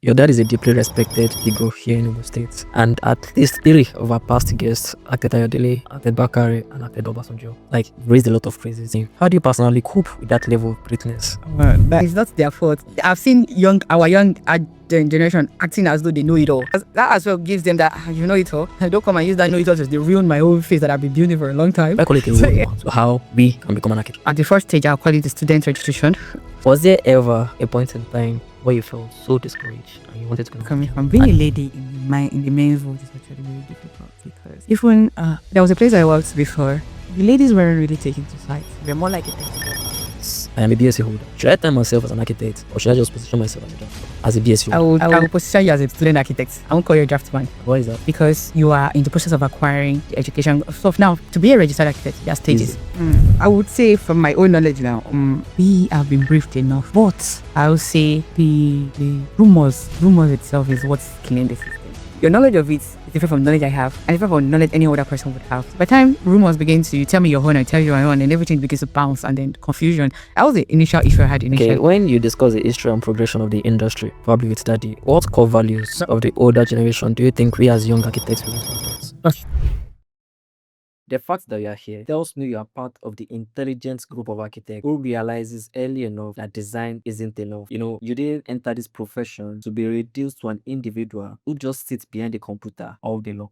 Your dad is a deeply respected figure here in Imo State, and at least 3 of our past guests, acted Ayodele, acted Bakare, and acted Obasanjo, like raised a lot of praises. How do you personally cope with that level of greatness? That is not their fault. I've seen our young generation acting as though they know it all. That as well gives them that you know it all. Don't come and use that know it all to ruin my own face that I've been building for a long time. I call it a role model. So how we can become an architect. At the first stage, I'll call it the student registration. Was there ever a point in time where you felt so discouraged and you wanted to Coming from being a lady in the men's world is actually very difficult because even there was a place I worked before, the ladies weren't really taken to sight. They're more like a I am a BSc holder. Should I time myself as an architect, or should I just position myself as a draftsman? As a BSc holder? I will position you as a student architect. I won't call you a draftsman. Why is that? Because you are in the process of acquiring the education stuff. Now, to be a registered architect, there are stages. I would say from my own knowledge now, we have been briefed enough. But I would say the rumors itself is what's killing the system. Your knowledge of it is different from knowledge I have, and different from knowledge any other person would have. By the time rumors begin to you tell me your own, I tell you my own, and everything begins to bounce, and then confusion. That was the initial issue I had initially. Okay, when you discuss the history and progression of the industry, probably with study, what core values of the older generation do you think we as young architects will influence? The fact that you are here tells me you are part of the intelligent group of architects who realizes early enough that design isn't enough. You know, you didn't enter this profession to be reduced to an individual who just sits behind a computer all day long.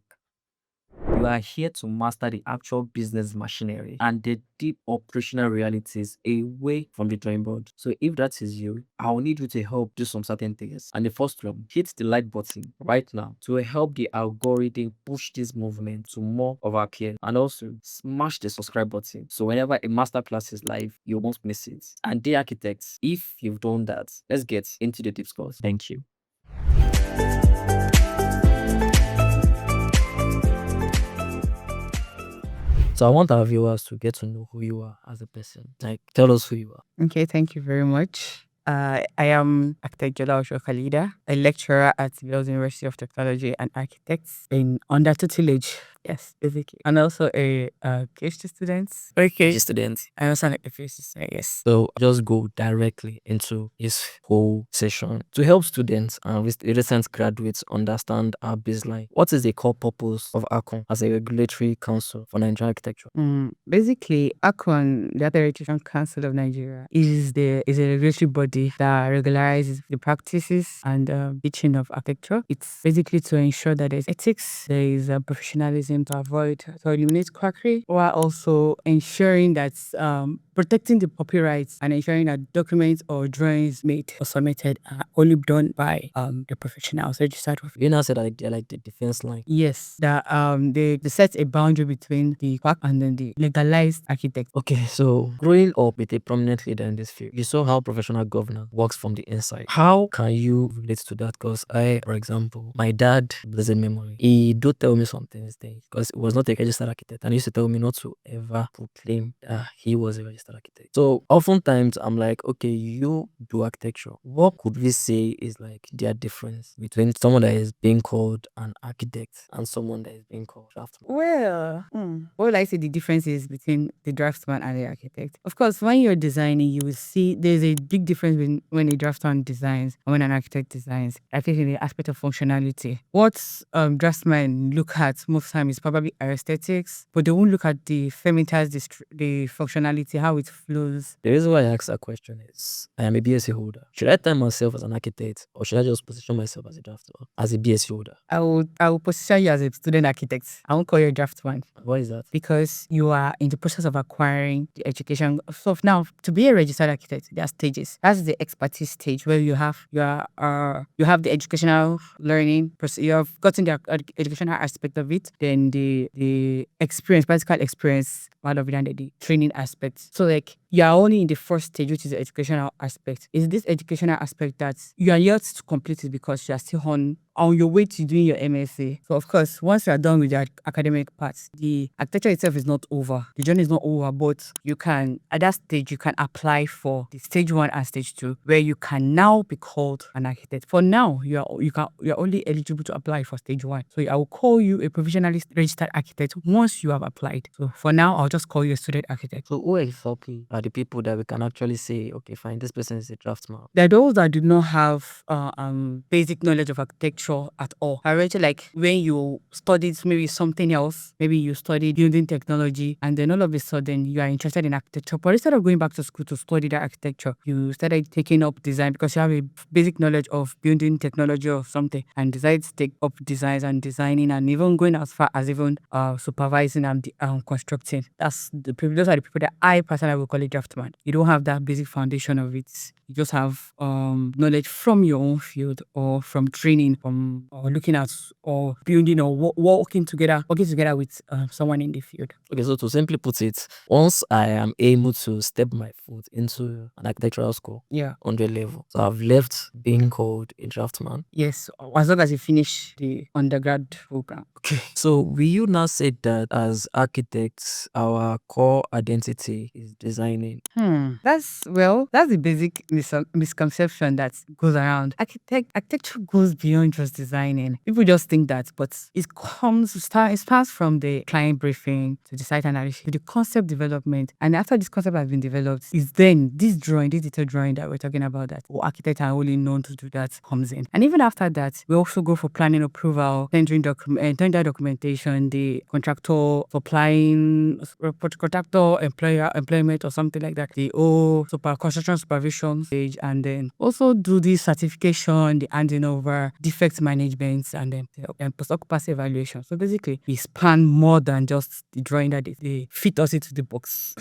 You are here to master the actual business machinery and the deep operational realities away from the drawing board. So if that is you, I will need you to help do some certain things. And the first one, hit the like button right now to help the algorithm push this movement to more of our peers. And also smash the subscribe button so whenever a masterclass is live, you won't miss it. And the architects, if you've done that, let's get into the discourse. Thank you. So I want our viewers to get to know who you are as a person. Like, tell us who you are. Okay, thank you very much. I am Khaleedah Jolaoso Khaleedah, a lecturer at the University of Technology and Architects in under tutelage. Yes, basically. And also a PhD student. PhD student. I also like a PhD student, yes. So just go directly into this whole session to help students and recent graduates understand our baseline. What is the core purpose of Arcon as a regulatory council for Nigerian architecture? Basically, Arcon, the Accreditation Council of Nigeria, is a regulatory body that regularizes the practices and teaching of architecture. It's basically to ensure that there's ethics, there is professionalism to eliminate quackery, while also ensuring that protecting the copyrights and ensuring that documents or drawings made or submitted are only done by the professionals registered with. You now said that they're like the defense line. Yes, that they set a boundary between the quack and then the legalized architect. Okay, so growing up with a prominent leader in this field, you saw how professional governance works from the inside. How can you relate to that? Because for example, my dad, blessed memory, he do tell me some things there because he was not a registered architect, and he used to tell me not to ever proclaim that he was a registered architect. So oftentimes I'm like, okay, you do architecture. What could we say is like their difference between someone that is being called an architect and someone that is being called draftsman? Well, what would I say the difference is between the draftsman and the architect? Of course, when you're designing, you will see there's a big difference when a draftsman designs and when an architect designs. I think in the aspect of functionality. What draftsmen look at most time is probably aesthetics, but they won't look at the fermenters, the functionality, how it flows. The reason why I asked that question is I am a BSc holder. Should I time myself as an architect, or should I just position myself as a draftsman, as a BSc holder? I will position you as a student architect. I won't call you a draftsman. Why is that? Because you are in the process of acquiring the education stuff. Now, to be a registered architect, there are stages. That's the expertise stage where you have the educational learning. You have gotten the educational aspect of it. Then the experience, practical experience part of it, and the training aspect. So like you are only in the first stage, which is the educational aspect. Is this educational aspect that you are yet to complete it because you are still on your way to doing your MSc. So of course, once you are done with the academic parts, the architecture itself is not over. The journey is not over, but you can, at that stage, you can apply for the stage 1 and stage 2, where you can now be called an architect. For now, you are only eligible to apply for stage 1. So I will call you a provisionally registered architect once you have applied. So for now, I'll just call you a student architect. So who exactly are are the people that we can actually say, okay, fine, this person is a draftsman? There are those that do not have basic knowledge of architecture at all. I read like when you studied maybe something else, maybe you studied building technology, and then all of a sudden you are interested in architecture. But instead of going back to school to study that architecture, you started taking up design because you have a basic knowledge of building technology or something, and decided to take up designs and designing, and even going as far as even supervising and constructing. Those are the people that I personally would call a draftsman. You don't have that basic foundation of it. You just have knowledge from your own field or from training, from or looking at or building or working together with someone in the field. Okay, so to simply put it, once I am able to step my foot into an architectural school, Yeah. 100 level, so I've left being called a draftsman. Yes, as long as you finish the undergrad program. Okay. So will you now say that as architects, our core identity is designing? That's the basic misconception that goes around. Architecture goes beyond just designing. People just think that, but it starts from the client briefing to the site analysis to the concept development. And after this concept has been developed, is then this detailed drawing that we're talking about that architects are only known to do that comes in. And even after that, we also go for planning approval, tender documentation, the contractor employment or something like that, the construction supervision stage, and then also do the certification, the handing over, defect management, and then post-occupancy evaluation. So basically, we span more than just the drawing that they fit us into the box.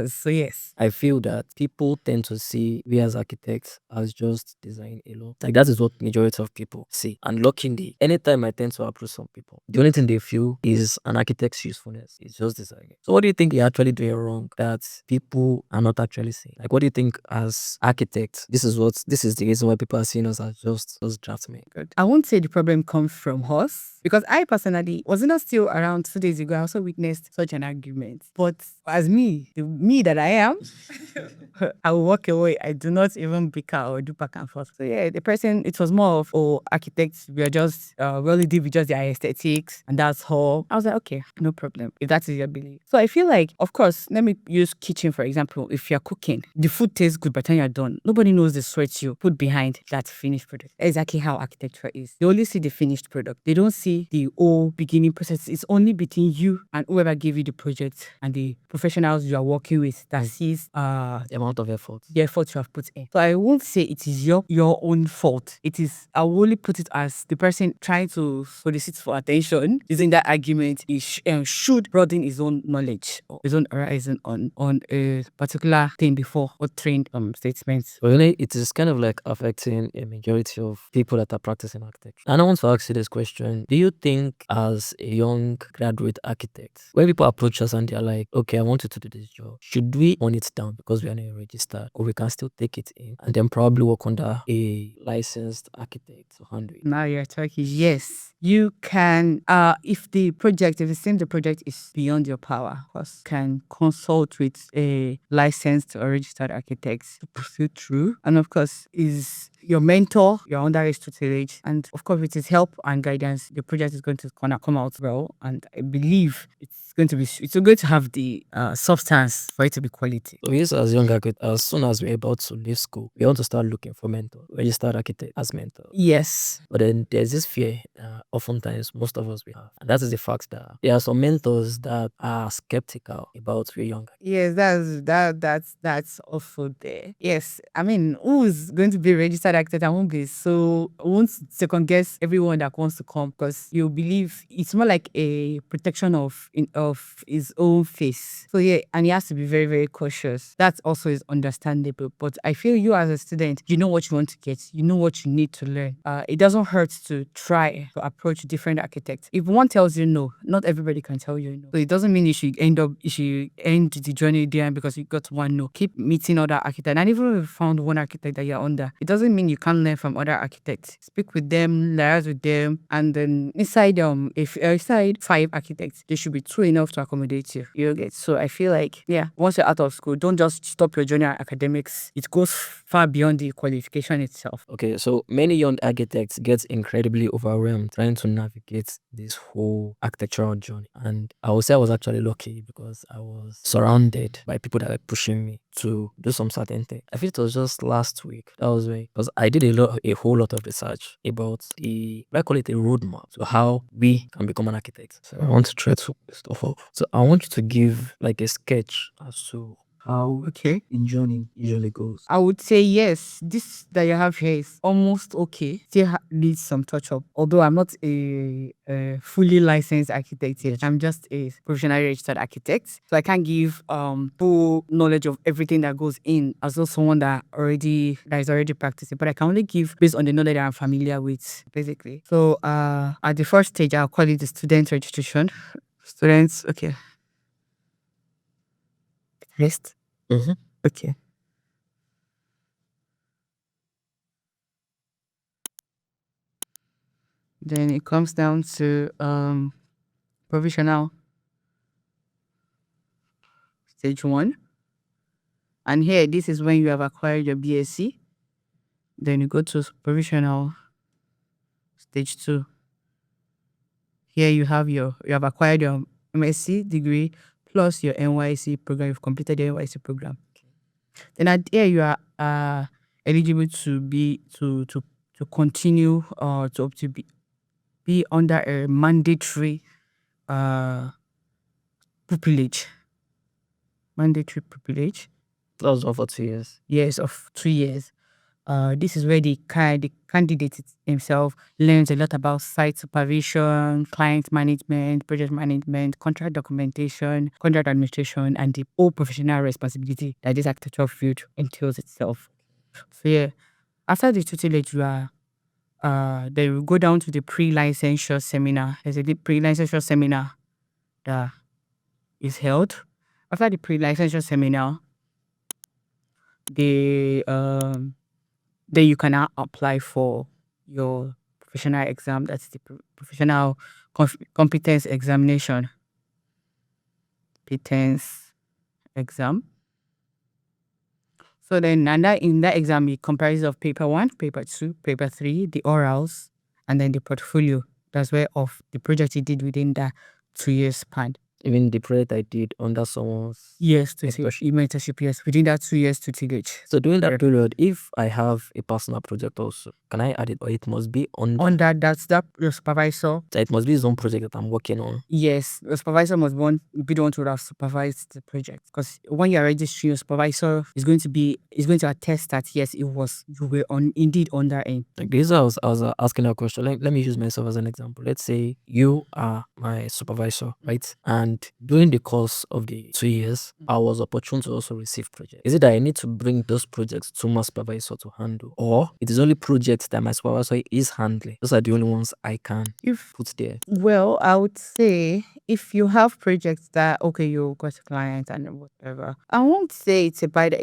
So yes. I feel that people tend to see we as architects as just design alone. Like that is what majority of people see. And luckily, anytime I tend to approach some people, the only thing they feel is an architect's usefulness. It's just designing. So what do you think you're actually doing wrong that people are not actually seeing? Like what do you think as architects, this is the reason why people are seeing us as just draftsmen? Good. I won't say the problem comes from us, because I personally was not still around 2 days ago. I also witnessed such an argument. But as the me that I am, I will walk away. I do not even bicker or do back and forth. So yeah, the person, it was more of, architects, we are just, we only deal with just their aesthetics, and that's all. I was like, okay, no problem, if that is your belief. So I feel like, of course, let me use kitchen, for example. If you're cooking, the food tastes good by the time you're done. Nobody knows the sweat you put behind that finished product. Exactly how architecture is. They only see the finished product. They don't see the whole beginning process. It's only between you and whoever gave you the project and the professionals you are working with that sees the amount of effort. The effort you have put in. So I won't say it is your own fault. I will only put it as the person trying to solicit for attention using that argument. He should broaden his own knowledge or his own horizon on a particular thing before or trained statements. Well, it is kind of like affecting a majority of people that are practicing architecture. And I want to ask you this question. Do you think as a young graduate architect, when people approach us and they're like, okay, I want you to do this job, should we on it down because we are not registered, or we can still take it in and then probably work under a licensed architect to handle it? Now you're talking. Yes, you can. If it seems the project is beyond your power, of course, can consult with a licensed or registered architect to proceed through. And of course, is your mentor, you're under his tutelage, and of course, with his help and guidance, the project is going to come out well. And I believe it's going to have the substance for it to be quality. So yes, as young architects, as soon as we're about to leave school, we want to start looking for mentors, registered architect as mentor. Yes. But then there's this fear, oftentimes most of us we have, and that is the fact that there are some mentors that are skeptical about we young. Yes, that's also there. Yes, I mean, who is going to be registered architect? I won't second guess everyone that wants to come, because you believe it's more like a protection of his own face. So yeah, and he has to be very, very cautious. That also is understandable. But I feel you as a student, you know what you want to get, you know what you need to learn. It doesn't hurt to try to approach different architects. If one tells you no, not everybody can tell you no. So it doesn't mean you should end the journey there because you got one no. Keep meeting other architects. And even if you found one architect that you're under, it doesn't mean you can't learn from other architects. Speak with them, liaise with them, and then inside 5 architects, there should be 2 enough to accommodate you. So I feel like, yeah, once you're out of school, don't just stop your journey at academics. It goes far beyond the qualification itself. Okay, so many young architects get incredibly overwhelmed trying to navigate this whole architectural journey. And I would say I was actually lucky because I was surrounded by people that were pushing me to do some certain thing. I think it was just last week. That was when, because I did a whole lot of research about I call it a roadmap to how we can become an architect. So I want to try to stuff up. So I want you to give like a sketch as to how Okay. in journey usually goes. I would say yes. This that you have here is almost okay. Still needs some touch up. Although I'm not a fully licensed architect yet, I'm just a professionally registered architect, so I can't give full knowledge of everything that goes in as though someone that is already practicing. But I can only give based on the knowledge that I'm familiar with, basically. So at the first stage, I'll call it the student registration. Students, okay. Rest. Mhm. Okay. Then it comes down to provisional stage 1. And here, this is when you have acquired your BSc. Then you go to provisional stage 2. Here you have acquired your MSc degree plus your NYC program. You've completed the NYC program. Then at here you are eligible to continue to be under a mandatory pupillage. Mandatory pupillage. That was all for 2 years. Years of 2 years. This is where the candidate himself learns a lot about site supervision, client management, project management, contract documentation, contract administration, and the whole professional responsibility that this architectural field entails itself. So yeah, after the tutelage, you are then we go down to the pre-licensure seminar. There's a pre-licensure seminar that is held. After the pre-licensure seminar, then you can now apply for your professional exam. That's the professional competence examination. Competence exam. So then, in that exam, it comprises of paper 1, paper 2, paper 3, the orals, and then the portfolio. That's where of the project you did within that 2 years span. Even the project I did under someone's mentorship, yes, within that 2 years tutelage. So during that period, if I have a personal project also, can I add it, or it must be under that's your supervisor? So it must be his own project that I'm working on. Yes, the supervisor must be the one to have supervised the project, because when you're registering, your supervisor is going to attest that yes, you were indeed under him. Like this, I was asking a question. Let me use myself as an example. Let's say you are my supervisor, right? And during the course of the 2 years, I was opportune to also receive projects. Is it that I need to bring those projects to my supervisor to handle, or it is only projects that my supervisor is handling? Those are the only ones I can put there. Well, I would say if you have projects that you got a client and whatever, I won't say it's a bad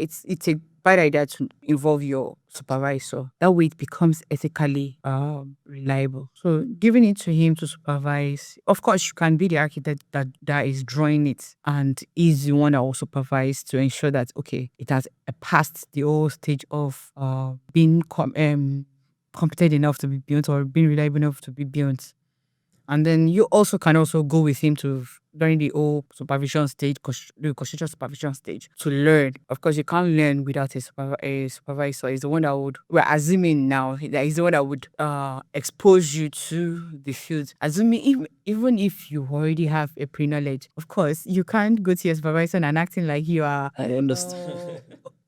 idea to involve your supervisor. That way it becomes ethically reliable. So giving it to him to supervise, of course you can be the architect that is drawing it and is the one that will supervise to ensure that it has passed the whole stage of being competent enough to be built or being reliable enough to be built. And then you can also go with him during the whole supervision stage, the construction supervision stage, to learn. Of course, you can't learn without a supervisor. He's the one that we're assuming now, that he's the one that would expose you to the field. Assuming even if you already have a pre-knowledge, of course, you can't go to your supervisor and acting like you are I understand.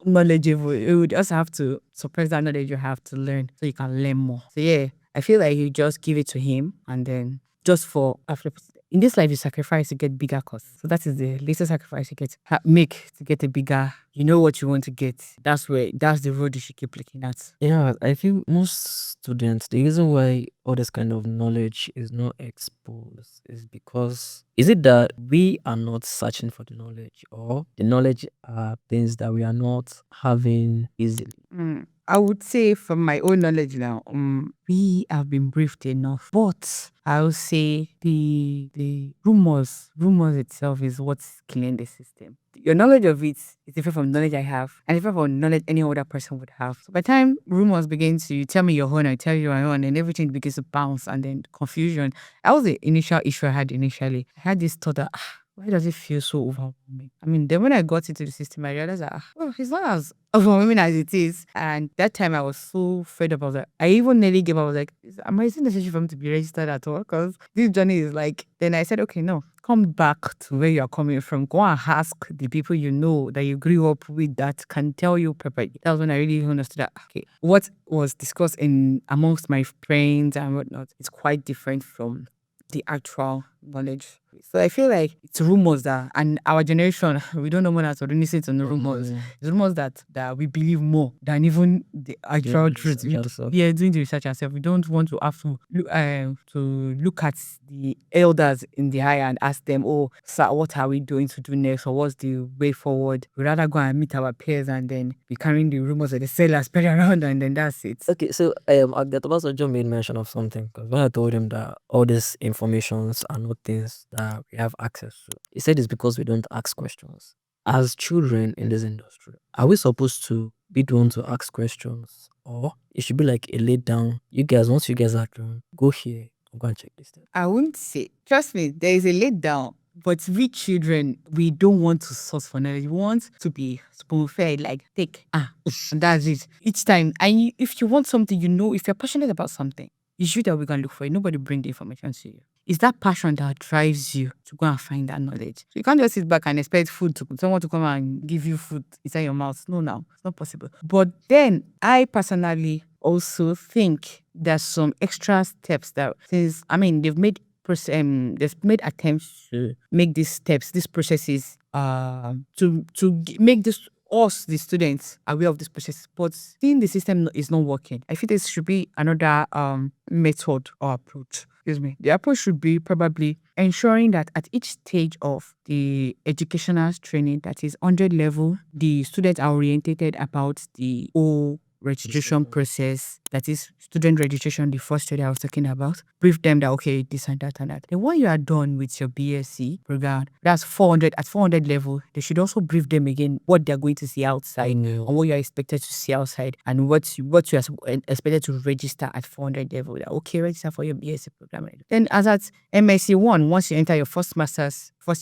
knowledgeable. You would also have to suppress that knowledge you have to learn so you can learn more. So yeah, I feel like you just give it to him, and then just for after in this life you sacrifice to get bigger costs. So that is the least sacrifice you get make to get a bigger. You know what you want to get. That's the road you should keep looking at. Yeah, I feel most students, the reason why all this kind of knowledge is not exposed is because, is it that we are not searching for the knowledge, or the knowledge are things that we are not having easily? I would say from my own knowledge now, we have been briefed enough. But I would say the rumors itself is what's killing the system. Your knowledge of it is different from knowledge I have, and different from knowledge any other person would have. So by the time rumors begin to, you tell me your own, I tell you my own, and everything begins to bounce, and then confusion. That was the initial issue I had initially. I had this thought that why does it feel so overwhelming? I mean, then when I got into the system, I realized that well, it's not as overwhelming as it is. And that time I was so fed up. I was like, I even nearly gave up. I was like, am I still necessary for me to be registered at all? Because this journey is like, then I said, okay, no, come back to where you're coming from. Go and ask the people you know that you grew up with that can tell you properly. That was when I really understood that, okay, what was discussed in amongst my friends and whatnot is quite different from the actual knowledge. So I feel like it's rumors that, and our generation, we don't know more than to listen to the rumors. It's rumors that we believe more than even the actual truth. Yeah, doing the research ourselves. We don't want to have to look at the elders in the eye and ask them, oh, sir, what are we doing to do next, or what's the way forward? We'd rather go and meet our peers and then be carrying the rumors of the sellers spread around, and then that's it. Okay, so Agdatobaso John made mention of something because when I told him that all these informations are not things that we have access to, he said it's because we don't ask questions. As children in this industry, are we supposed to be the one to ask questions, or it should be like a laid down? You guys, once you guys are done, go here, go and check this thing. I wouldn't say. Trust me, there is a laid down. But we children, we don't want to source for knowledge. We want to be spoon-fed, like take, and that's it. Each time, and if you want something, if you're passionate about something, you should that we can look for it. Nobody bring the information to you. It's that passion that drives you to go and find that knowledge. So you can't just sit back and expect someone to come and give you food inside your mouth. No, now it's not possible. But then I personally also think there's some extra steps that they've made attempts to make these steps, these processes, make this us, the students, aware of this process. But seeing the system is not working, I feel there should be another method or approach. Excuse me. The approach should be probably ensuring that at each stage of the educational training, that is 100 level, the students are orientated about the whole registration process, that is student registration, the first study I was talking about. Brief them that okay, this and that and that. Then when you are done with your BSc program, that's 400 at 400 level, they should also brief them again what they're going to see outside, and what you're expected to see outside, and what you are expected to register at 400 level. That okay, register for your BSc program. Then as at MSc 1, once you enter your first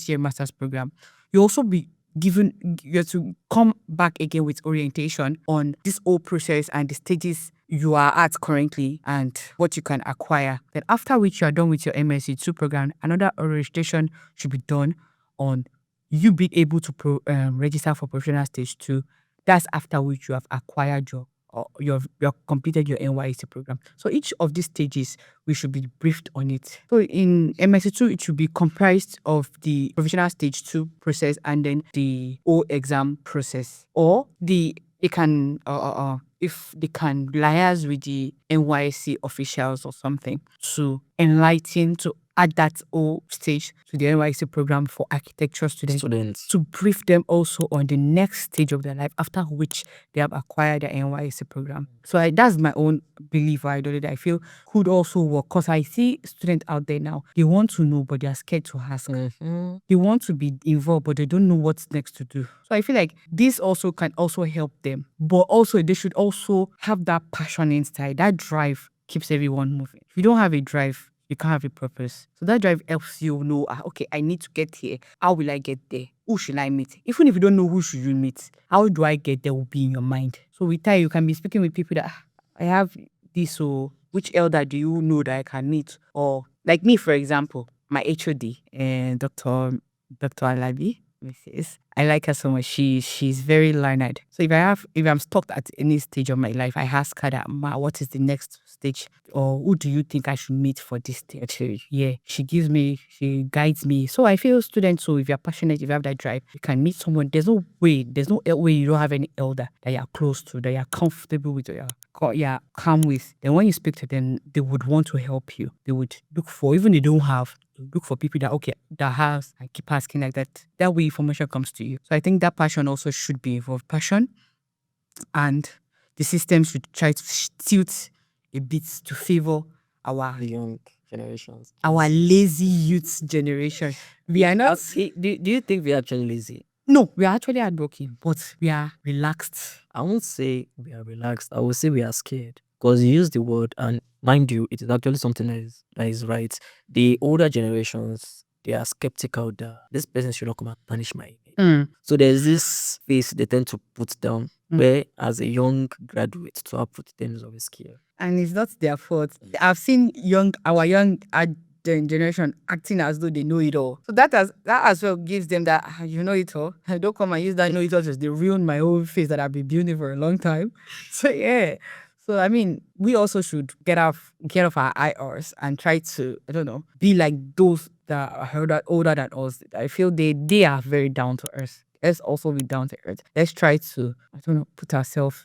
year master's program, you also be you have to come back again with orientation on this whole process and the stages you are at currently and what you can acquire. Then after which you are done with your MSc 2 program, another orientation should be done on you being able to register for provisional stage 2. That's after which you have acquired you have completed your NYSC program. So each of these stages, we should be briefed on it. So in MSc 2, it should be comprised of the provisional stage 2 process and then the O exam process. Or if they can liaise with the NYSC officials or something to add that whole stage to the NYSC program for architecture students to brief them also on the next stage of their life, after which they have acquired their NYSC program. So that's my own belief or ideology that I feel could also work, because I see students out there now, they want to know, but they are scared to ask. They want to be involved, but they don't know what's next to do. So I feel like this also can also help them, but also they should also have that passion inside. That drive keeps everyone moving. If you don't have a drive, you can't have a purpose. So that drive helps you know, okay, I need to get here. How will I get there? Who should I meet? Even if you don't know who should you meet, how do I get there will be in your mind. So with time, you can be speaking with people that, I have this, so which elder do you know that I can meet? Or like me, for example, my HOD, and Dr. Alabi, Mrs. I like her so much. She's very learned. So if I'm stuck at any stage of my life, I ask her that, Ma, what is the next stage? Or who do you think I should meet for this stage? Yeah, she guides me. So I feel students, so if you're passionate, if you have that drive, you can meet someone. There's no way you don't have any elder that you're close to, that you're comfortable with, you're calm with. Then when you speak to them, they would want to help you. They would look for, even if they don't have, look for people that has, and keep asking like that. That way information comes to you. So I think that passion also should be involved. Passion and the system should try to tilt a bit to favor our The young generations. lazy youth generation. We are not. Do you think we're actually lazy? No, we are actually hardworking, but we are relaxed. I won't say we are relaxed. I will say we are scared. Because you use the word, and mind you, it is actually something that is right. The older generations, they are skeptical that this person should not come and tarnish my image. So there's this face they tend to put down, where as a young graduate, to put them is always scary. And it's not their fault. I've seen our young generation acting as though they know it all. So that as well gives them that you know it all. I don't come and use that know it all just they ruin my whole face that I've been building for a long time. So yeah. So I mean, we also should get off our IRs and try to, I don't know, be like those that are older than us. I feel they are very down to earth. Let's also be down to earth. Let's try to, I don't know, put ourselves,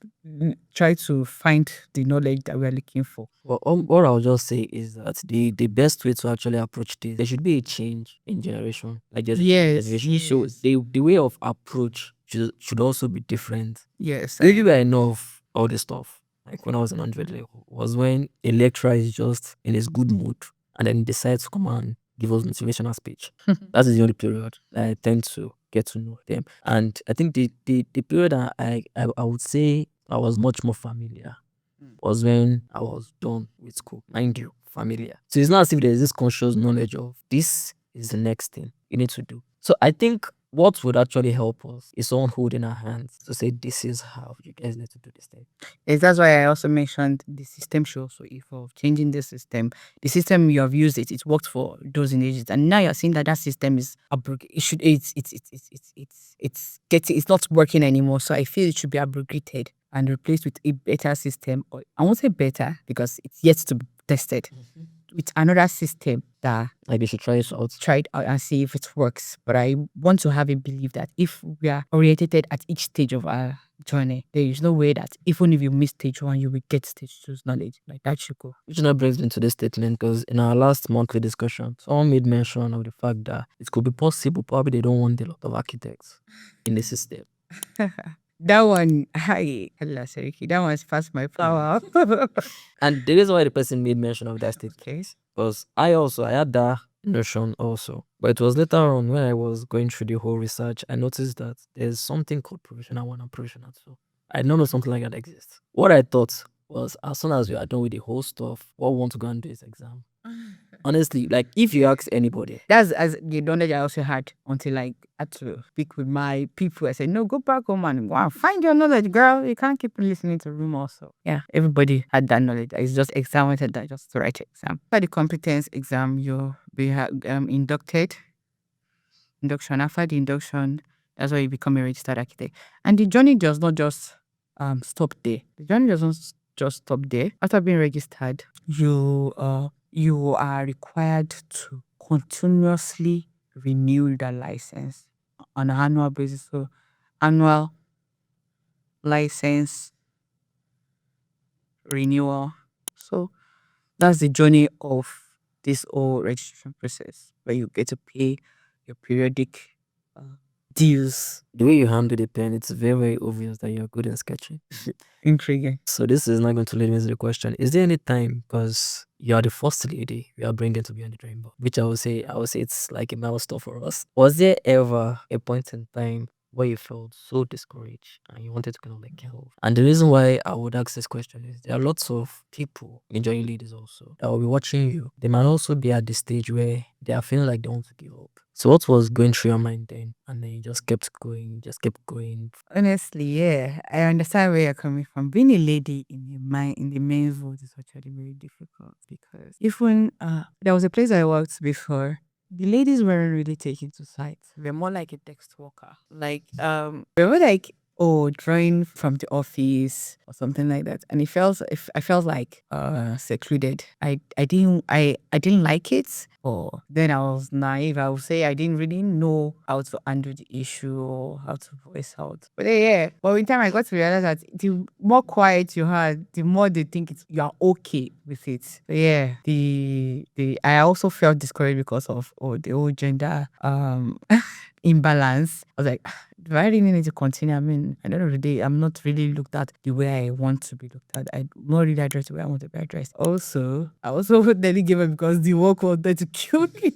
try to find the knowledge that we're looking for. Well, what I'll just say is that the best way to actually approach this, there should be a change in generation. Like there's a generation. So the way of approach should also be different. Yes. Maybe where I know of all this stuff, like when I was in 100 level, was when a lecturer is just in his good mood and then he decides to come and give us motivational speech. That is the only period that I tend to get to know them. And I think the period that I would say I was much more familiar was when I was done with school. Mind you, familiar. So it's not as if there's this conscious knowledge of this is the next thing you need to do. So I think what would actually help us is someone holding our hands to say, this is how you guys need to do this thing. Yes, that's why I also mentioned the system should also evolve. Changing the system you have used it worked for those in ages, and now you're seeing that system is it's not working anymore. So I feel it should be abrogated and replaced with a better system, or I won't say better because it's yet to be tested. With another system that Like they should try it out. And see if it works. But I want to have a belief that if we are orientated at each stage of our journey, there is no way that even if you miss stage 1, you will get stage 2's knowledge. Like that should go. Which now brings me to this statement, because in our last monthly discussion, someone made mention of the fact that it could be possible, probably they don't want a lot of architects in the system. That one, that one's past my power. And the reason why the person made mention of that statement was I had that notion also. But it was later on when I was going through the whole research, I noticed that there's something called provisional 1 and provisional 2. I don't know something like that exists. What I thought was as soon as we are done with the whole stuff, what we want to go and do is exam. Honestly, like if you ask anybody, that's as the knowledge I also had until I had to speak with my people. I said, no, go back home and go and find your knowledge, girl. You can't keep listening to rumors. So yeah, everybody had that knowledge. It's just exam that just to write exam. By the competence exam, you'll be inducted. Induction. After the induction, that's why you become a registered architect. And the journey does not just stop there. The journey doesn't just stop there. After being registered, you are required to continuously renew the license on an annual basis. So annual license renewal. So that's the journey of this whole registration process, where you get to pay your periodic dues. The way you handle the pen, it's very, very obvious that you're good in sketching. Intriguing. So this is not going to lead me to the question. Is there any time, because you are the first lady we are bringing to be on the drawing board, which I would say it's like a milestone for us. Was there ever a point in time where you felt so discouraged and you wanted to kind of let go? And the reason why I would ask this question is there are lots of people, enjoying leaders also, that will be watching you. They might also be at the stage where they are feeling like they want to give up. So what was going through your mind then? And then you just kept going. Honestly, yeah, I understand where you're coming from. Being a lady in the men's world is actually very difficult, because even there was a place I worked before. The ladies weren't really taken to sight. We're more like a text worker. Like we were like, oh, drawing from the office or something like that. And I felt like secluded. I didn't like it. Or then I was naive. I would say I didn't really know how to handle the issue or how to voice out. But yeah. But in time I got to realize that the more quiet you are, the more they think you are okay with it. So yeah. I also felt discouraged because of the whole gender imbalance. I was like, do I really need to continue? I mean, at the end of the day, I'm not really looked at the way I want to be looked at. I'm not really addressed the way I want to be addressed. Also, I also nearly gave up because the work was there to kill me.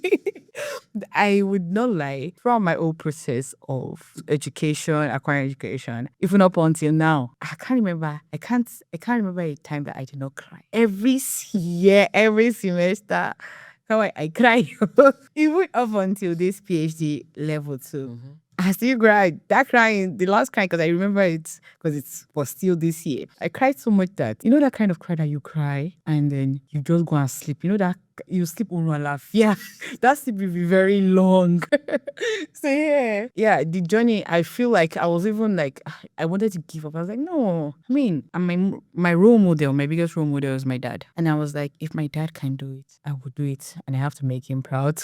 I would not lie. Throughout my whole process of education, acquiring education, even up until now, I can't remember. I can't remember a time that I did not cry. Every year, every semester. How I cry. Even up until this PhD level too. I still cried. That crying, the last crying, because I remember it because it was still this year. I cried so much that, you know, that kind of cry that you cry and then you just go and sleep. You know, that you sleep on and laugh. Yeah, that sleep will be very long. So yeah, the journey, I feel like I was even like, I wanted to give up. I was like, no, I mean, and my role model, my biggest role model is my dad. And I was like, if my dad can do it, I will do it. And I have to make him proud.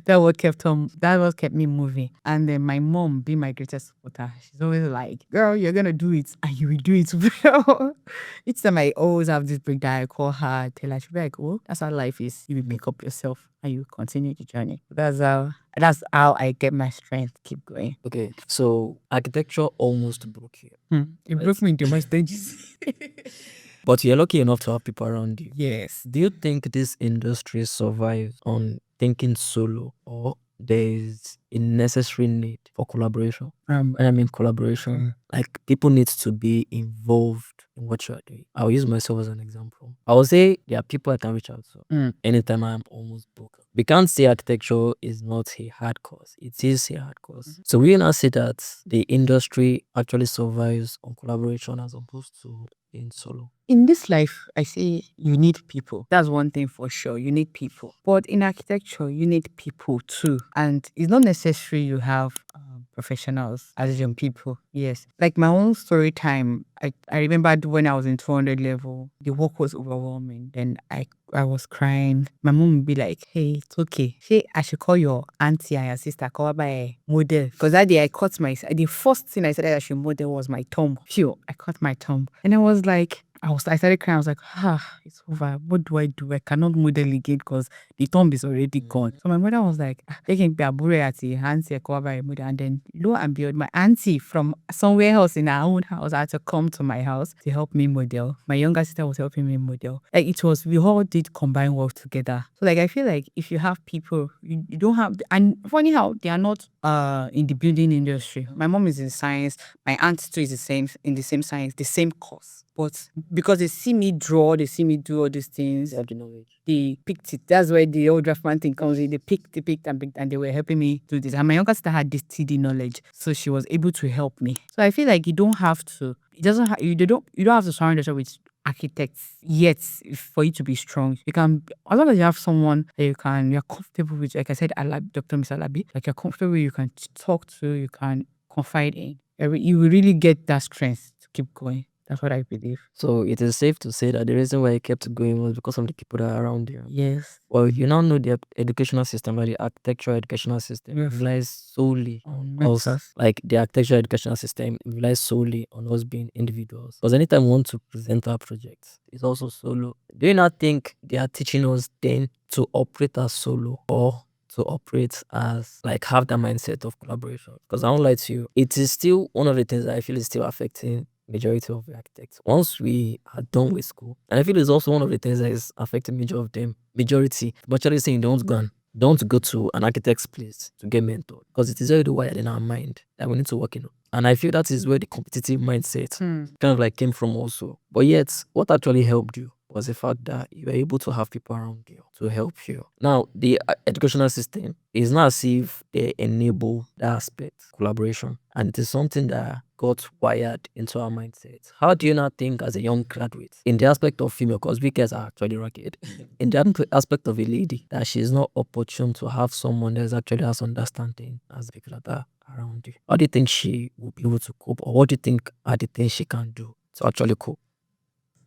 That what kept me moving. And then my mom, being my greatest supporter, she's always like, girl, you're gonna do it and you will do it well. Each time I always have this breakdown, I call her, tell her, she'll be like, oh, that's how life is. You will pick up yourself and you continue the journey. That's how I get my strength to keep going. Okay, so architecture almost broke you. It broke me into my stages. But you're lucky enough to have people around you. Yes. Do you think this industry survives on thinking solo, or there is a necessary need for collaboration? When I mean collaboration, like people need to be involved in what you are doing. I'll use myself as an example. I will say there are people I can reach out to anytime I'm almost broken. We can't say architecture is not a hard course. It is a hard course. So we now say that the industry actually survives on collaboration as opposed to being solo. In this life, I say you need people. That's one thing for sure. You need people. But in architecture, you need people too. And it's not necessary you have professionals as young people. Yes. Like my own story time, I remembered when I was in 200 level, the work was overwhelming. Then I was crying. My mom would be like, hey, it's okay. Hey, I should call your auntie and your sister, call her by a model. Because that day the first thing I said that I should model was my thumb. Phew, I cut my thumb. And I was like, I started crying. I was like, it's over. What do I do? I cannot model again because the thumb is already gone. So my mother was like, taking Biabure at the auntie, cover a model. And then lo and behold, my auntie from somewhere else in her own house had to come to my house to help me model. My younger sister was helping me model. Like we all did combine work together. So like I feel like if you have people, you don't have, and funny how they are not in the building industry. My mom is in science. My aunt too is in the same science, the same course. But because they see me draw, they see me do all these things, They have the knowledge. they picked it. That's where the old draftman thing comes in. They picked, and they were helping me do this. And my younger sister had this TD knowledge, so she was able to help me. So I feel like you don't have to. It doesn't. You don't have to surround yourself with architects yet for you to be strong. You can, as long as you have someone that you're comfortable with. Like I said, Dr. Miss Alabi, like you're comfortable, you can talk to, you can confide in. You will really get that strength to keep going. That's what I believe. So it is safe to say that the reason why I kept going was because of the people that are around you. Yes. Well, you now know the educational system, like the architectural educational system, relies solely on us. Like the architectural educational system relies solely on us being individuals. Because anytime we want to present our projects, it's also solo. Do you not think they are teaching us then to operate as solo, or to operate as, like, have that mindset of collaboration? Because I won't lie to you, it is still one of the things that I feel is still affecting majority of the architects once we are done with school. And I feel it's also one of the things that is affecting majority. But actually saying don't go to an architect's place to get mentored, because it is already wired in our mind that we need to work in. And I feel that is where the competitive mindset kind of like came from also. But yet, what actually helped you was the fact that you were able to have people around you to help you. Now, the educational system is not as if they enable that aspect, collaboration, and it is something that got wired into our mindset. How do you not think, as a young graduate, in the aspect of female, because we guys are actually rugged, in the aspect of a lady, that she is not opportune to have someone that actually has understanding as people like that around you? How do you think she will be able to cope, or what do you think are the things she can do to actually cope?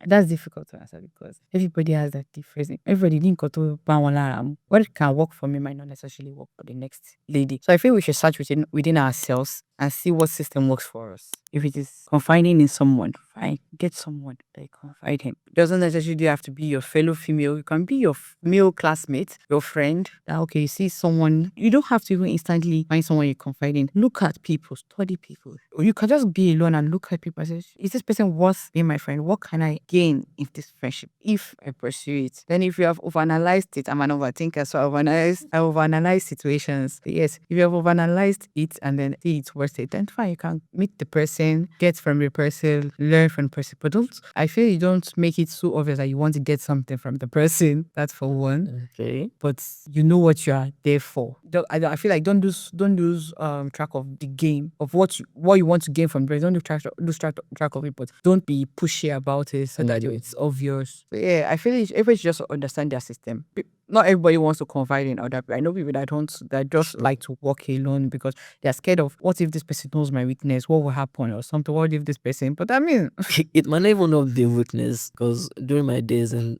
That's difficult to answer because everybody has that difference. Everybody didn't go to what can work for me might not necessarily work for the next lady. So I feel we should search within ourselves and see what system works for us. If it is confiding in someone, fine, get someone that you confide in. It doesn't necessarily have to be your fellow female. You can be your male classmate, your friend. That, okay, you see someone, you don't have to even instantly find someone you confide in. Look at people, study people. Or you can just be alone and look at people and say, is this person worth being my friend? What can I gain in this friendship if I pursue it? Then if you have overanalyzed it, I'm an overthinker, so I overanalyze situations. But yes, if you have overanalyzed it and then see it's worth it, then fine, you can meet the person, get from the person, learn from the person. But I feel you don't make it so obvious that you want to get something from the person. That's for one. Okay. But you know what you are there for. I feel like don't lose track of the game of what you want to gain from the person. Don't lose track of it, but don't be pushy about it so that it's obvious. So yeah, I feel everybody should just understand their system. Not everybody wants to confide in other people. I know people that just like to walk alone because they're scared of what if this person knows my weakness? What will happen or something? What if this person? But I mean, it might not even not be weakness, because during my days in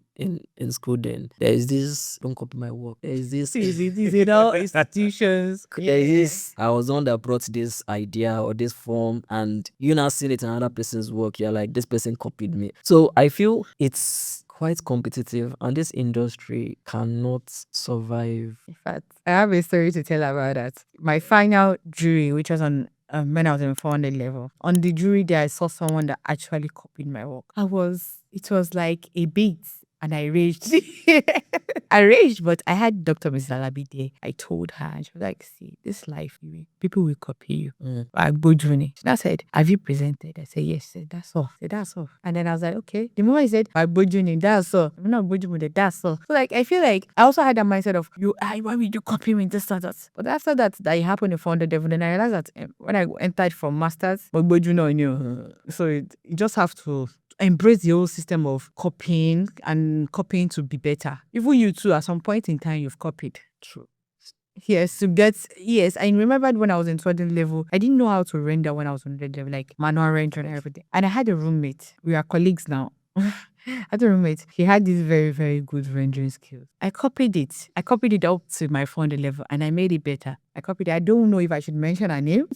school, then there is this, don't copy my work. There is this in all institutions. there is this. I was the one that brought this idea or this form, and you now seen it in another person's work. You're like, this person copied me. So I feel it's quite competitive, and this industry cannot survive. In fact, I have a story to tell about that. My final jury, which was on when I was in 400 level, on the jury day, I saw someone that actually copied my work. It was like a beat. And I raged. But I had Dr. Mrs. Alabi there. I told her, and she was like, see, this life, people will copy you. I Bojuni. She now said, have you presented? I said, yes. Said, that's all. Said, that's all. And then I was like, okay. The moment I said, I Bojuni, that's all. I'm not Bojuni, that's all. So like, I feel like I also had that mindset of, why would you copy me, this, that. But after that it happened in 400 level, then I realized that when I entered for masters, but Bojuni on you. So you just have to embrace the whole system of copying and copying to be better. Even you too, at some point in time, you've copied. True. Yes, I remembered when I was in 20 level, I didn't know how to render when I was on 100 level, like manual render and everything. And I had a roommate. We are colleagues now. I had a roommate. He had these very, very good rendering skills. I copied it. Up to my 400 level and I made it better. I copied it. I don't know if I should mention her name.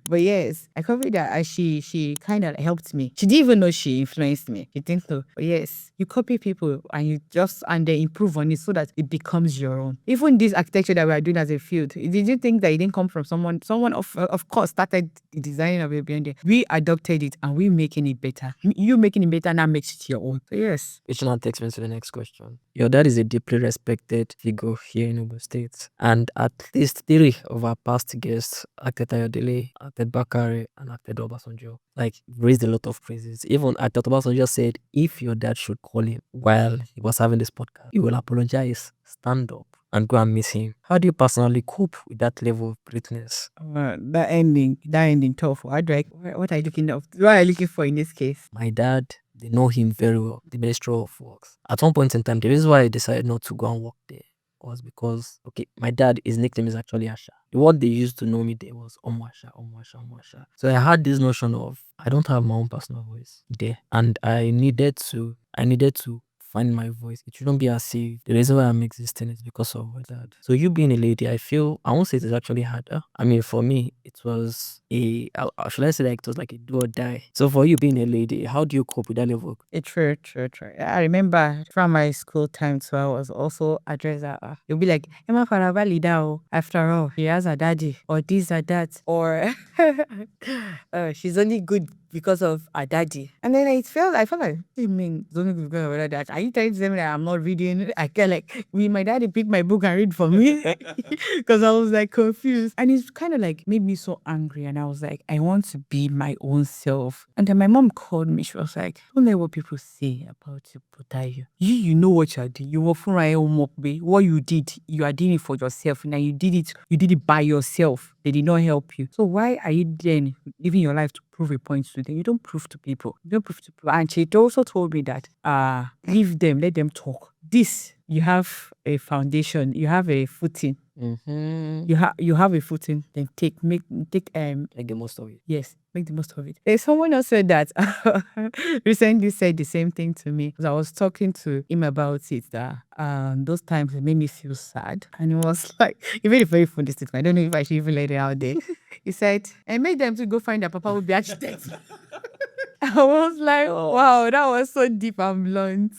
But yes, I copied that and she kind of helped me. She didn't even know she influenced me. She didn't know. But yes, you copy people and they improve on it so that it becomes your own. Even this architecture that we are doing as a field, did you think that it didn't come from someone? Someone of course started the designing of it behind it. We adopted it and we're making it better. You making it better now makes it your own. So yes. Which now takes me to the next question. Your dad is a deeply respected figure here in Ogun State, and at least 3 of our past guests, Acted Ayodele, Acted Bakare, and Acted Obasanjo, like, raised a lot of praises. Even Acted Obasanjo said if your dad should call him while he was having this podcast, he will apologize, stand up, and go and miss him. How do you personally cope with that level of greatness? That ending tough. What are you looking of? What are you looking for in this case? My dad, they know him very well, the Ministry of Works. At one point in time, the reason why I decided not to go and work there was because, okay, my dad, his nickname is actually Asha. What they used to know me there was Omwasha. So I had this notion of, I don't have my own personal voice there, and I needed to find my voice. It shouldn't be as if the reason why I'm existing is because of my dad. So you being a lady, I won't say it is actually harder. I mean, for me, it was should I say like it was like a do or die. So for you being a lady, how do you cope with that level? True. I remember from my school time too, I was also addressed that you'll be like, Emma Farabalida, after all, she has a daddy, or this or that, or she's only good because of her daddy. And then I felt like, what do you mean it's only because of her dad? Are you trying to tell me that I'm not reading? I get like, my daddy pick my book and read for me? Because I was like confused. And it's kind of like made me so angry. And I was like, I want to be my own self. And then my mom called me. She was like, don't let what people say about you bother you. You know what you're doing. You were from my own work, babe. What you did, you are doing it for yourself. Now you did it by yourself. They did not help you. So why are you then living your life to prove a point to them? You don't prove to people. And she also told me that leave them, let them talk. this, you have a foundation, you have a footing. Mm-hmm. You have a footing, then take Make the most of it. yes, make the most of it. There's someone else said that recently said the same thing to me. Because I was talking to him about it, that those times it made me feel sad. And it was like, he made a very funny statement. I don't know if I should even let it out there. He said, and make them to go find their papa would be architect. I was like, wow, that was so deep and blunt.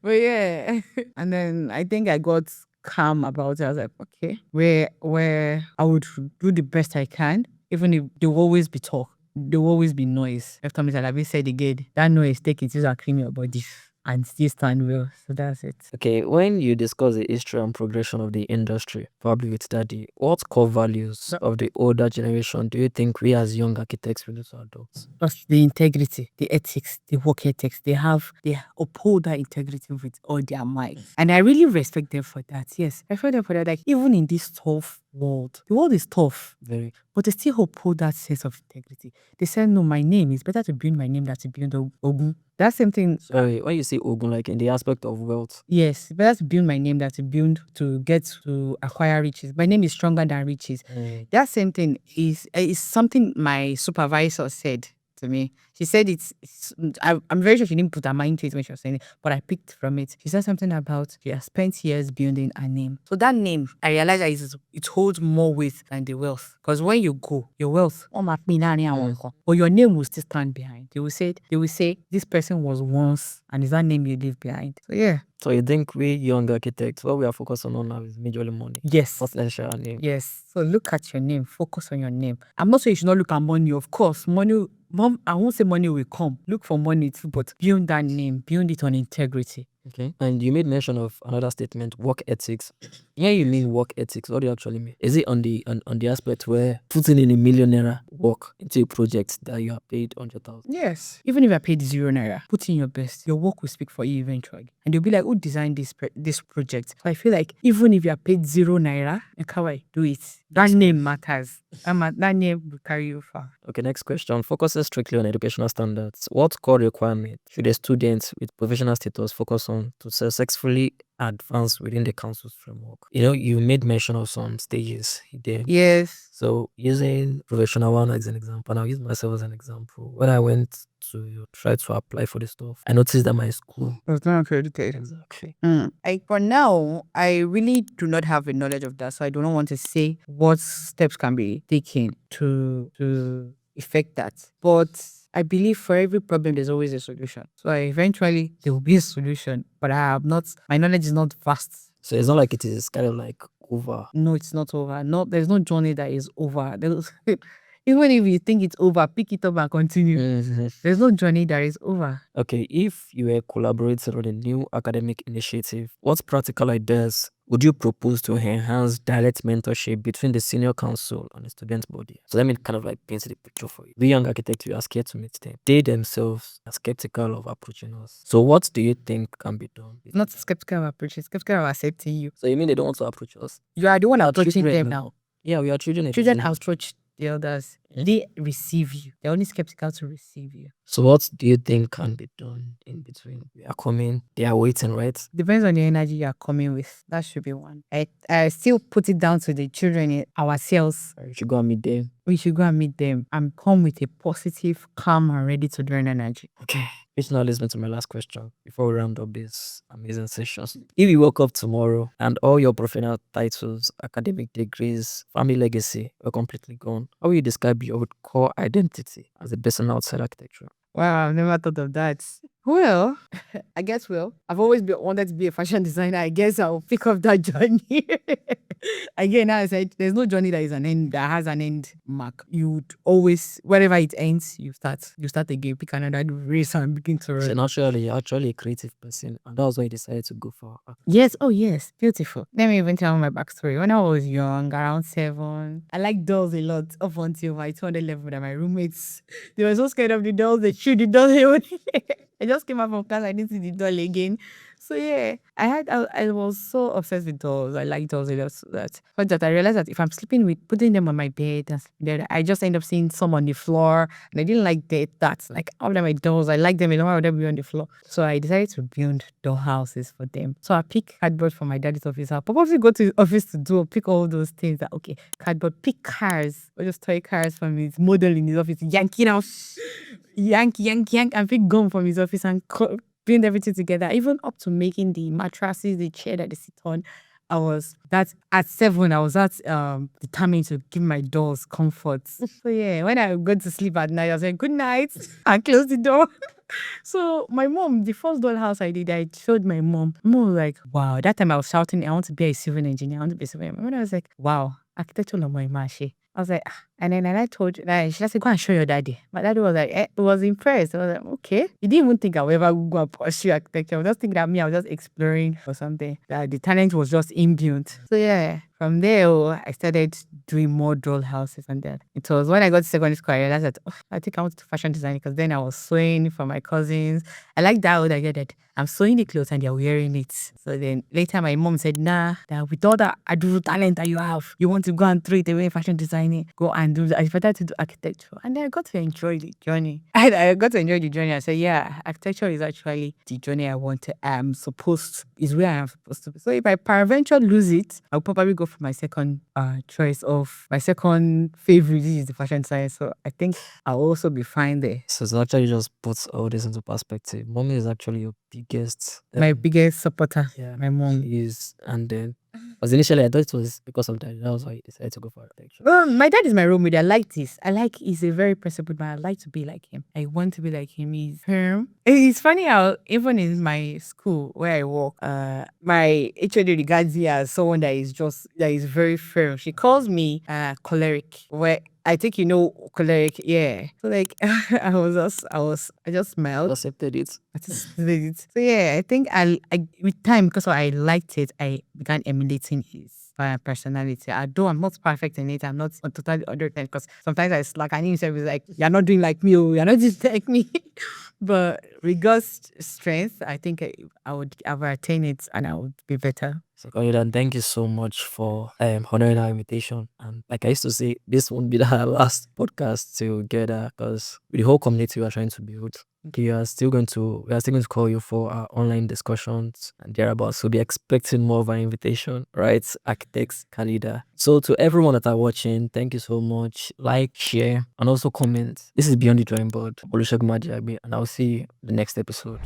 But yeah. And then I think I got calm about it. I was like, okay, where I would do the best I can, even if there will always be talk, there will always be noise. Every time I said again, that noise take it to cream your body and still stand well. So that's it. Okay, when you discuss the history and progression of the industry, probably with study, what core values of the older generation do you think we as young architects relate to adults? Plus the integrity, the ethics, the work ethics, they uphold that integrity with all their might. And I really respect them for that. Yes, I respect them for that. Like, even in this tough world, the world is tough. Very. But they still uphold that sense of integrity. They said, no, my name is better to build my name than to build Ogun. That same thing. Sorry, when you say Ogun, like in the aspect of wealth. Yes, better to build my name than to get to acquire riches. My name is stronger than riches. That same thing is something my supervisor said to me. She said I'm very sure she didn't put her mind to it when she was saying it, but I picked from it. She said something about she has spent years building a name. So that name, I realized that it holds more weight than the wealth. Because when you go, your wealth, but your name will still stand behind. They will say this person was once, and is that name you leave behind. So yeah. So you think we young architects, what we are focusing on now is majorly money? Yes. Not necessarily name. Yes. So look at your name. Focus on your name. I'm not saying you should not look at money. Of course, money. I won't say money will come. Look for money too, but build that name. Build it on integrity. Okay. And you made mention of another statement, work ethics. Yeah, you mean work ethics. What do you actually mean? Is it on the aspect where putting in a millionaire work into a project that you are paid 100,000? Yes. Even if I paid 0 naira, put in your best. Your work will speak for you eventually. And you'll be like, who designed this project? So I feel like even if you are paid 0 naira, do it. That name matters. That name will carry you far. Okay, next question. Focuses strictly on educational standards. What core requirement should a student with provisional status focus on to successfully advance within the council's framework? You made mention of some stages there. Yes. So using provisional one as an example, and I'll use myself as an example. When I went to try to apply for the stuff, I noticed that my school was not accredited. Exactly. For now, I really do not have a knowledge of that, so I do not want to say what steps can be taken to effect that. But I believe for every problem, there's always a solution. So eventually, there will be a solution. But my knowledge is not vast. So it's not like it is kind of like over. No, it's not over. No, there's no journey that is over. Even if you think it's over, pick it up and continue. There's no journey that is over. Okay, if you were collaborating on a new academic initiative, what practical ideas would you propose to enhance direct mentorship between the senior council and the student body? So let me kind of like paint the picture for you. The young architects, we are scared to meet them. They themselves are skeptical of approaching us. So what do you think can be done? Not skeptical of approaching, skeptical of accepting you. So you mean they don't want to approach us? You are the one approaching them now. Yeah, we are children. Children approach the elders. They receive you. They're only skeptical to receive you. So what do you think can be done in between? We are coming, they are waiting, right? Depends on the energy you are coming with. That should be one. I still put it down to the children ourselves. We should go and meet them. We should go and meet them and come with a positive, calm, and ready to learn energy. Okay. Which now leads me to my last question before we round up this amazing sessions. If you woke up tomorrow and all your professional titles, academic degrees, family legacy were completely gone, how will you describe your core identity as a person outside architecture? Wow, I've never thought of that. Well, I guess I've always wanted to be a fashion designer. I guess I'll pick up that journey. Again, as I said, there's no journey that has an end mark. You would always, wherever it ends, you start again, pick another race and begin to run. So naturally, you're actually a creative person, and that was why you decided to go for art. Yes, oh yes, beautiful. Let me even tell my backstory. When I was young, around 7, I liked dolls a lot up until my 200 level that my roommates, they were so scared of the dolls, they shoot the dolls. I just came out from class. I didn't see the doll again. So yeah, I was so obsessed with dolls. I like dolls a lot. So that I realized that if I'm sleeping with putting them on my bed, and then I just end up seeing some on the floor, and I didn't like that. Like all of them are dolls. I like them. I don't want them to be on the floor. So I decided to build doll houses for them. So I pick cardboard from my daddy's office. I'll probably go to his office to pick all those things. That okay, cardboard, pick cars, or just toy cars from his model in his office, yanking out, yank, and pick gum from his office and build everything together, even up to making the mattresses, the chair that they sit on. At 7, I was determined to give my dolls comfort. So yeah, when I go to sleep at night, I was like, good night, and close the door. So my mom, the first doll house I did, I showed my mom. Mom was like, wow. That time I was shouting, I want to be a civil engineer. I want to be a civil engineer. When I was like, wow, architecture no more imashi. I was like, ah. And then I told she just said, go and show your daddy. My daddy was like, was impressed. I was like, okay. He didn't even think I would ever go and pursue architecture. I was just thinking that I was just exploring or something. That the talent was just inbuilt. So yeah, from there, I started doing more doll houses. And then it was when I got to secondary school, I realized that I think I want to do fashion design because then I was sewing for my cousins. I like that old idea that I'm sewing the clothes and they're wearing it. So then later my mom said, nah, that with all that ado talent that you have, you want to go and throw it away fashion designing, go and do that. I started to do architecture. And then I got to enjoy the journey. I got to enjoy the journey. I said, yeah, architecture is actually the journey I want to, is where I am supposed to be. So if I peradventure lose it, I'll probably go for my second choice of my second favorite, which is the fashion science. So I think I'll also be fine there. So it's actually just puts all this into perspective. Mommy is actually your biggest, My biggest supporter. yeah, My mom. she is. And then, because initially I thought it was because of that. That was why you decided to go for architecture. My dad is my role model. I like this. He's a very principled man. I like to be like him. I want to be like him. He's firm. It's funny how even in my school where I work, my HOD regards me as someone that is very firm. She calls me choleric. Where I think choleric, yeah. So like I just smiled. Accepted it. I just did it. So yeah, I think I with time, because I liked it, I began emulating his personality. Although I'm not perfect in it, I'm not on totally other things, because sometimes I slack and himself is like, you're not doing like me, you're not just like me. But regards strength, I think I would have attained it and I would be better. So Khaleedah, thank you so much for honoring our invitation. And like I used to say, this won't be the last podcast together, because with the whole community we are trying to build, we are still going to call you for our online discussions and thereabouts. So be expecting more of our invitation, right? Architects Khaleedah. So to everyone that are watching, thank you so much. Like, share, and also comment. This is Beyond the Drawing Board. Olusegun Majiabi, and I'll see you in the next episode.